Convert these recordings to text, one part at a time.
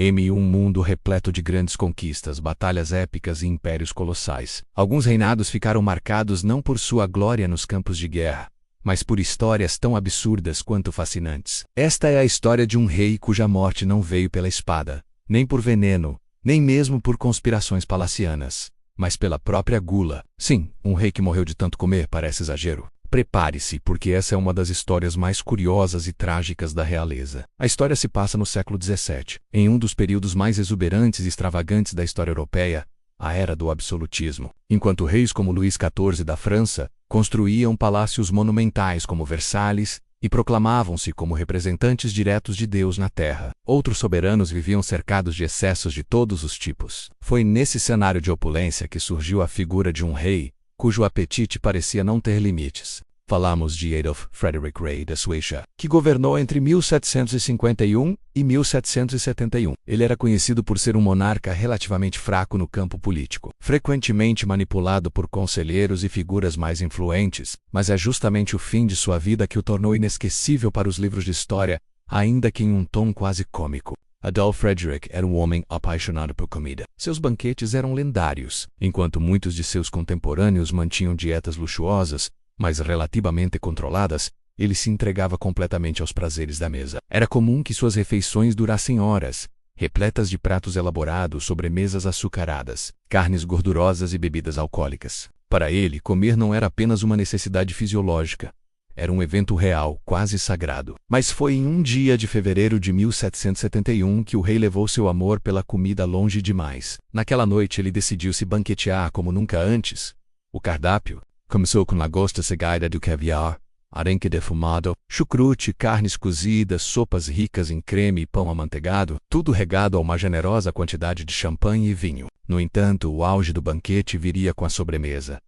Em um mundo repleto de grandes conquistas, batalhas épicas e impérios colossais, alguns reinados ficaram marcados não por sua glória nos campos de guerra, mas por histórias tão absurdas quanto fascinantes. Esta é a história de um rei cuja morte não veio pela espada, nem por veneno, nem mesmo por conspirações palacianas, mas pela própria gula. Sim, um rei que morreu de tanto comer parece exagero. Prepare-se, porque essa é uma das histórias mais curiosas e trágicas da realeza. A história se passa no século XVII, em um dos períodos mais exuberantes e extravagantes da história europeia, a Era do Absolutismo. Enquanto reis como Luís XIV da França construíam palácios monumentais como Versalhes e proclamavam-se como representantes diretos de Deus na Terra, outros soberanos viviam cercados de excessos de todos os tipos. Foi nesse cenário de opulência que surgiu a figura de um rei cujo apetite parecia não ter limites. Falamos de Adolf Frederick Rey da Suécia, que governou entre 1751 e 1771. Ele era conhecido por ser um monarca relativamente fraco no campo político, frequentemente manipulado por conselheiros e figuras mais influentes, mas é justamente o fim de sua vida que o tornou inesquecível para os livros de história, ainda que em um tom quase cômico. Adolf Frederick era um homem apaixonado por comida. Seus banquetes eram lendários, enquanto muitos de seus contemporâneos mantinham dietas luxuosas, mas relativamente controladas, ele se entregava completamente aos prazeres da mesa. Era comum que suas refeições durassem horas, repletas de pratos elaborados, sobremesas açucaradas, carnes gordurosas e bebidas alcoólicas. Para ele, comer não era apenas uma necessidade fisiológica. Era um evento real, quase sagrado. Mas foi em um dia de fevereiro de 1771 que o rei levou seu amor pela comida longe demais. Naquela noite ele decidiu se banquetear como nunca antes. O cardápio começou com lagosta cegada do caviar, arenque defumado, chucrute, carnes cozidas, sopas ricas em creme e pão amanteigado, tudo regado a uma generosa quantidade de champanhe e vinho. No entanto, o auge do banquete viria com a sobremesa.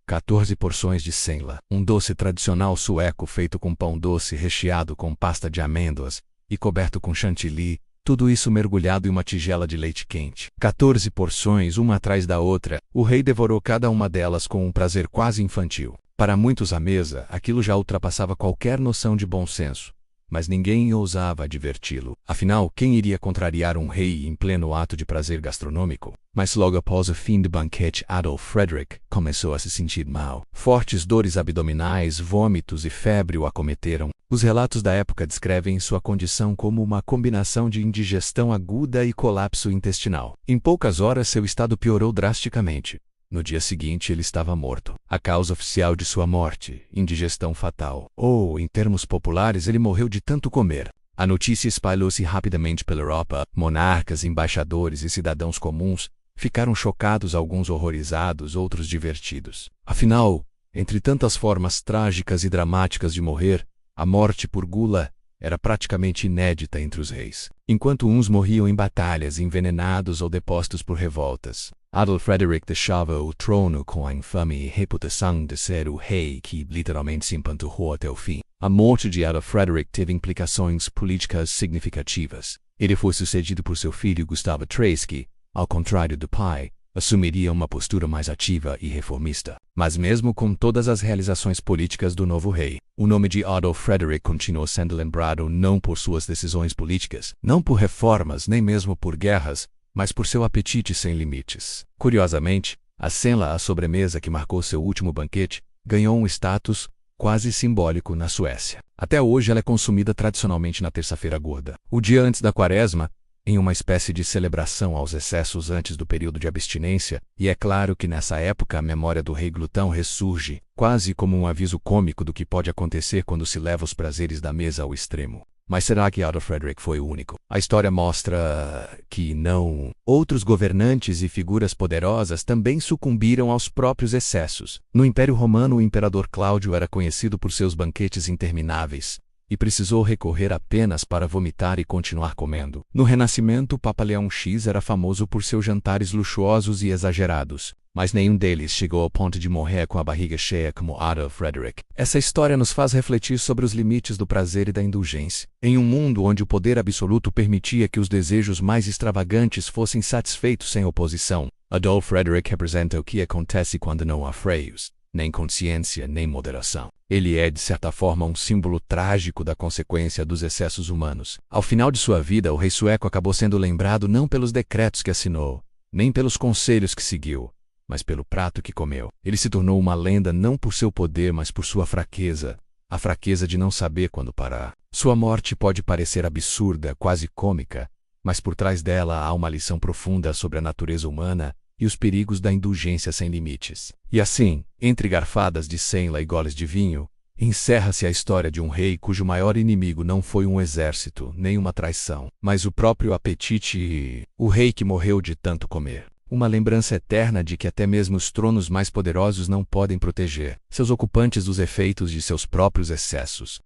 14 porções de senla, um doce tradicional sueco feito com pão doce recheado com pasta de amêndoas e coberto com chantilly, tudo isso mergulhado em uma tigela de leite quente. 14 porções, uma atrás da outra, o rei devorou cada uma delas com um prazer quase infantil. Para muitos à mesa, aquilo já ultrapassava qualquer noção de bom senso, mas ninguém ousava adverti-lo. Afinal, quem iria contrariar um rei em pleno ato de prazer gastronômico? Mas logo após o fim do banquete, Adolf Frederick começou a se sentir mal. Fortes dores abdominais, vômitos e febre o acometeram. Os relatos da época descrevem sua condição como uma combinação de indigestão aguda e colapso intestinal. Em poucas horas, seu estado piorou drasticamente. No dia seguinte, ele estava morto. A causa oficial de sua morte, indigestão fatal. Ou, em termos populares, ele morreu de tanto comer. A notícia espalhou-se rapidamente pela Europa. Monarcas, embaixadores e cidadãos comuns ficaram chocados, alguns horrorizados, outros divertidos. Afinal, entre tantas formas trágicas e dramáticas de morrer, a morte por gula era praticamente inédita entre os reis. Enquanto uns morriam em batalhas, envenenados ou depostos por revoltas, Adolf Frederick deixava o trono com a infame reputação de ser o rei que literalmente se empanturrou até o fim. A morte de Adolf Frederick teve implicações políticas significativas. Ele foi sucedido por seu filho Gustavo III, que, ao contrário do pai, assumiria uma postura mais ativa e reformista. Mas mesmo com todas as realizações políticas do novo rei, o nome de Adolf Frederick continuou sendo lembrado não por suas decisões políticas, não por reformas, nem mesmo por guerras, mas por seu apetite sem limites. Curiosamente, a senla, a sobremesa que marcou seu último banquete, ganhou um status quase simbólico na Suécia. Até hoje ela é consumida tradicionalmente na terça-feira gorda, o dia antes da quaresma, em uma espécie de celebração aos excessos antes do período de abstinência, e é claro que nessa época a memória do rei glutão ressurge, quase como um aviso cômico do que pode acontecer quando se leva os prazeres da mesa ao extremo. Mas será que Adolf Frederick foi o único? A história mostra que não. Outros governantes e figuras poderosas também sucumbiram aos próprios excessos. No Império Romano, o imperador Cláudio era conhecido por seus banquetes intermináveis e precisou recorrer apenas para vomitar e continuar comendo. No Renascimento, o Papa Leão X era famoso por seus jantares luxuosos e exagerados, mas nenhum deles chegou ao ponto de morrer com a barriga cheia como Adolf Frederick. Essa história nos faz refletir sobre os limites do prazer e da indulgência. Em um mundo onde o poder absoluto permitia que os desejos mais extravagantes fossem satisfeitos sem oposição, Adolf Frederick representa o que acontece quando não há freios. nem consciência, nem moderação. Ele é, de certa forma, um símbolo trágico da consequência dos excessos humanos. Ao final de sua vida, o rei sueco acabou sendo lembrado não pelos decretos que assinou, nem pelos conselhos que seguiu, mas pelo prato que comeu. Ele se tornou uma lenda não por seu poder, mas por sua fraqueza, a fraqueza de não saber quando parar. Sua morte pode parecer absurda, quase cômica, mas por trás dela há uma lição profunda sobre a natureza humana e os perigos da indulgência sem limites. E assim, entre garfadas de senla e goles de vinho, encerra-se a história de um rei cujo maior inimigo não foi um exército, nem uma traição, mas o próprio apetite e o rei que morreu de tanto comer. Uma lembrança eterna de que até mesmo os tronos mais poderosos não podem proteger seus ocupantes dos efeitos de seus próprios excessos.